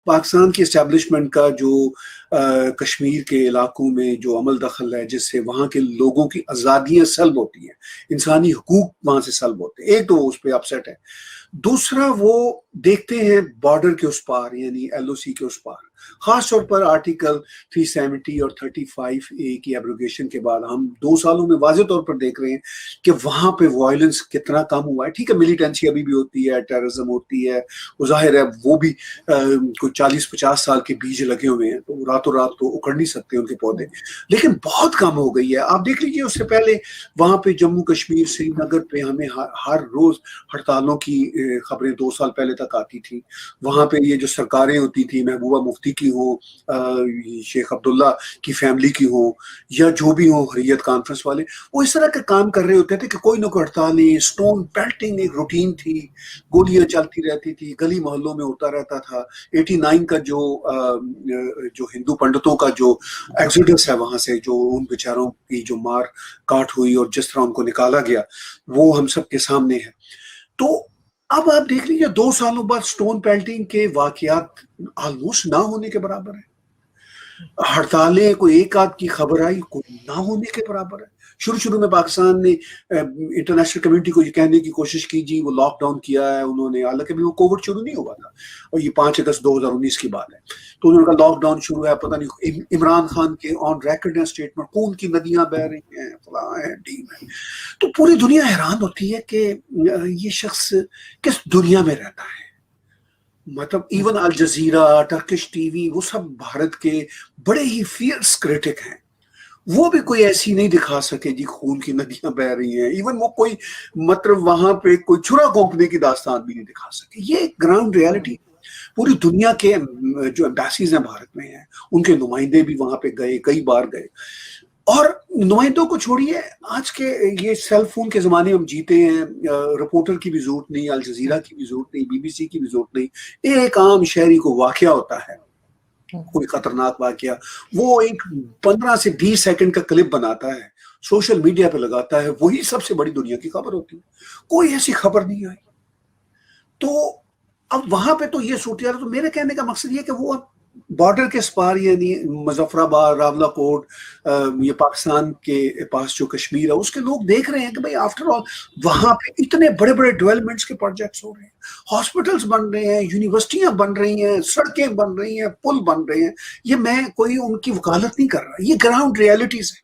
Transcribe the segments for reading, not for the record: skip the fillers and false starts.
پاکستان کی اسٹیبلشمنٹ کا جو کشمیر کے علاقوں میں جو عمل دخل ہے، جس سے وہاں کے لوگوں کی آزادیاں سلب ہوتی ہیں، انسانی حقوق وہاں سے سلب ہوتے ہیں، ایک تو وہ اس پہ اپسیٹ ہے. دوسرا وہ دیکھتے ہیں بارڈر کے اس پار، یعنی ایل او سی کے اس پار، خاص طور پر آرٹیکل 370 اور 35A کی ایبروگیشن کے بعد ہم 2 سالوں میں واضح طور پر دیکھ رہے ہیں کہ وہاں پہ وائلنس کتنا کم ہوا ہے. ٹھیک ہے، ملیٹنسی ابھی بھی ہوتی ہے، ٹیررزم ہوتی ہے، وہ ظاہر ہے وہ بھی کوئی 40-50 سال کے بیج لگے ہوئے ہیں، تو راتوں رات تو اکھڑ نہیں سکتے ان کے پودے، لیکن بہت کم ہو گئی ہے. آپ دیکھ لیجیے اس سے پہلے وہاں پہ جموں کشمیر سری نگر پہ ہمیں ہر روز ہڑتالوں کی خبریں 2 سال پہلے تک آتی تھی. وہاں پہ یہ جو سرکاریں ہوتی تھی، محبوبہ مفتی کی ہوں، شیخ عبداللہ کی فیملی کی ہوں، یا جو بھی ہوں حریت کانفرنس والے، وہ اس طرح کے کام کر رہے ہوتے تھے کہ کوئی نہ کوئی ہڑتالیں، سٹون بیلٹنگ ایک روٹین تھی، گولیاں چلتی رہتی تھی، گلی محلوں میں ہوتا رہتا تھا. 89 کا جو ہندو پنڈتوں کا جو ایکسوڈس ہے وہاں سے، جو ان بیچاروں کی جو مار کاٹ ہوئی اور جس طرح ان کو نکالا گیا، وہ ہم سب کے سامنے ہے. تو اب آپ دیکھ لیجیے 2 سالوں بعد سٹون پیلٹنگ کے واقعات آلموسٹ نہ ہونے کے برابر ہیں. ہڑتالیں کوئی ایک آدھ کی خبر آئی، کوئی نہ ہونے کے برابر ہے. شروع میں پاکستان نے انٹرنیشنل کمیونٹی کو یہ کہنے کی کوشش کی جی وہ لاک ڈاؤن کیا ہے انہوں نے، حالانکہ بھی وہ کووڈ شروع نہیں ہوا تھا، اور یہ 5 اگست 2019 کی بات ہے. تو انہوں نے کہا لاک ڈاؤن شروع ہے، پتہ نہیں عمران خان کے آن ریکارڈ ہے اسٹیٹمنٹ، خون کی ندیاں بہہ رہی ہیں، فلاں ہے ڈیم ہے. تو پوری دنیا حیران ہوتی ہے کہ یہ شخص کس دنیا میں رہتا ہے. مطلب even Al Jazeera, Turkish T V, وہ سب بھارت کے بڑے ہی فیئرس کرٹک ہیں، وہ بھی کوئی ایسی نہیں دکھا سکے جی خون کی ندیاں بہہ رہی ہیں. ایون وہ کوئی مطلب وہاں پہ کوئی چھرا گھونپنے کی داستان بھی نہیں دکھا سکے. یہ گراؤنڈ ریالٹی پوری دنیا کے جو ایمبیسیز ہیں بھارت میں ہیں، ان کے نمائندے بھی وہاں پہ گئے، کئی بار گئے. اور نمائندوں کو چھوڑیے، آج کے یہ سیل فون کے زمانے میں ہم جیتے ہیں، رپورٹر کی بھی ضرورت نہیں، الجزیرہ کی بھی ضرورت نہیں، BBC کی بھی ضرورت نہیں. ایک عام شہری کو واقعہ ہوتا ہے، کوئی خطرناک واقعہ، وہ ایک 15 سے 20 سیکنڈ کا کلپ بناتا ہے، سوشل میڈیا پہ لگاتا ہے، وہی سب سے بڑی دنیا کی خبر ہوتی ہے. کوئی ایسی خبر نہیں آئی. تو اب وہاں پہ تو یہ صورتحال، تو میرے کہنے کا مقصد یہ کہ وہ بارڈر کے سپار، یعنی مظفر آباد، راولہ کوٹ، یہ پاکستان کے پاس جو کشمیر ہے، اس کے لوگ دیکھ رہے ہیں کہ بھئی آفٹر آل وہاں پہ اتنے بڑے بڑے ڈیولپمنٹس کے پروجیکٹس ہو رہے ہیں، ہاسپٹلس بن رہے ہیں، یونیورسٹیاں بن رہی ہیں، سڑکیں بن رہی ہیں، پل بن رہے ہیں. یہ میں کوئی ان کی وکالت نہیں کر رہا، یہ گراؤنڈ ریالٹیز ہے.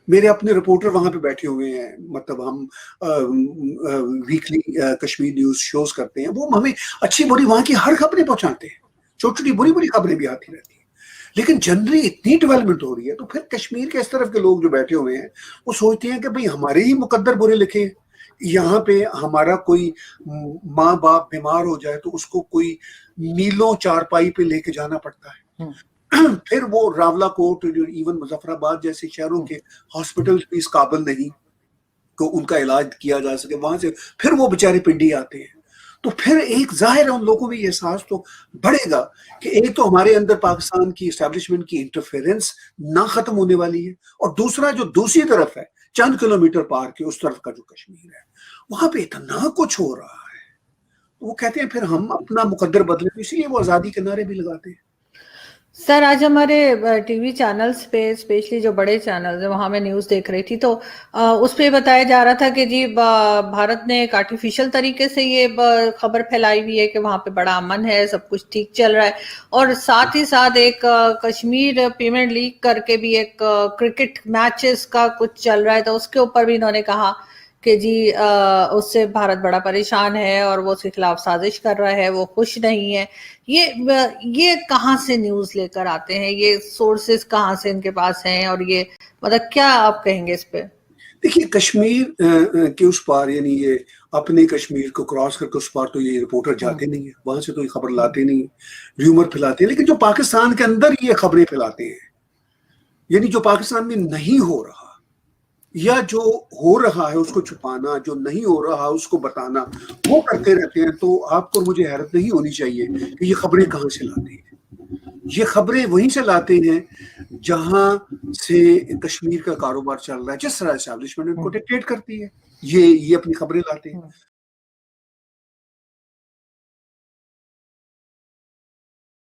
میرے اپنے رپورٹر وہاں پہ بیٹھے ہوئے ہیں، مطلب ہم ویکلی کشمیر نیوز شوز کرتے ہیں، وہ ہمیں اچھی بری وہاں کی ہر خبریں پہنچاتے ہیں، چھوٹی چھوٹی بری بری خبریں بھی آتی رہتی ہیں. لیکن جنرلی اتنی ڈیولپمنٹ ہو رہی ہے، تو پھر کشمیر کے اس طرف کے لوگ جو بیٹھے ہوئے ہیں وہ سوچتے ہیں کہ بھئی ہمارے ہی مقدر برے لکھے ہیں. یہاں پہ ہمارا کوئی ماں باپ بیمار ہو جائے تو اس کو کوئی میلوں چارپائی پہ لے کے جانا پڑتا ہے. پھر وہ راولہ کوٹ، ایون مظفر آباد جیسے شہروں کے ہاسپٹل بھی اس قابل نہیں کہ ان کا علاج کیا جا سکے، وہاں سے پھر وہ بیچارے پنڈی آتے ہیں. تو پھر ایک ظاہر ہے ان لوگوں میں یہ احساس تو بڑھے گا کہ ایک تو ہمارے اندر پاکستان کی اسٹیبلشمنٹ کی انٹرفیرنس نہ ختم ہونے والی ہے، اور دوسرا جو دوسری طرف ہے چند کلومیٹر پار کے اس طرف کا جو کشمیر ہے، وہاں پہ اتنا کچھ ہو رہا ہے. وہ کہتے ہیں پھر ہم اپنا مقدر بدلیں، اسی لیے وہ آزادی کے نعرے بھی لگاتے ہیں. سر آج ہمارے ٹی وی چینلز پہ، اسپیشلی جو بڑے چینلز ہیں، وہاں میں نیوز دیکھ رہی تھی، تو اس پہ بتایا جا رہا تھا کہ جی بھارت نے ایک آرٹیفیشل طریقے سے یہ خبر پھیلائی ہوئی ہے کہ وہاں پہ بڑا امن ہے، سب کچھ ٹھیک چل رہا ہے، اور ساتھ ہی ساتھ ایک کشمیر پریمیئر لیگ کر کے بھی ایک کرکٹ میچز کا کچھ چل رہا ہے، تو اس کے اوپر بھی انہوں نے کہا کہ جی اس سے بھارت بڑا پریشان ہے اور وہ اس کے خلاف سازش کر رہا ہے، وہ خوش نہیں ہے. یہ کہاں سے نیوز لے کر آتے ہیں؟ یہ سورسز کہاں سے ان کے پاس ہیں؟ اور یہ مطلب کیا آپ کہیں گے اس پہ؟ دیکھیے کشمیر کے اس پار، یعنی یہ اپنے کشمیر کو کراس کر کے اس پار تو یہ رپورٹر جاتے نہیں ہیں، وہاں سے تو یہ خبر لاتے نہیں ہیں، ریومر پھیلاتے ہیں. لیکن جو پاکستان کے اندر یہ خبریں پھیلاتے ہیں، یعنی جو پاکستان میں نہیں ہو رہا یا جو ہو رہا ہے اس کو چھپانا، جو نہیں ہو رہا اس کو بتانا، وہ کرتے رہتے ہیں. تو آپ کو مجھے حیرت نہیں ہونی چاہیے کہ یہ خبریں کہاں سے لاتے ہیں. یہ خبریں وہیں سے لاتے ہیں جہاں سے کشمیر کا کاروبار چل رہا ہے، جس طرح اسٹیبلشمنٹ ان کو ڈکٹیٹ کرتی ہے، یہ اپنی خبریں لاتے ہیں.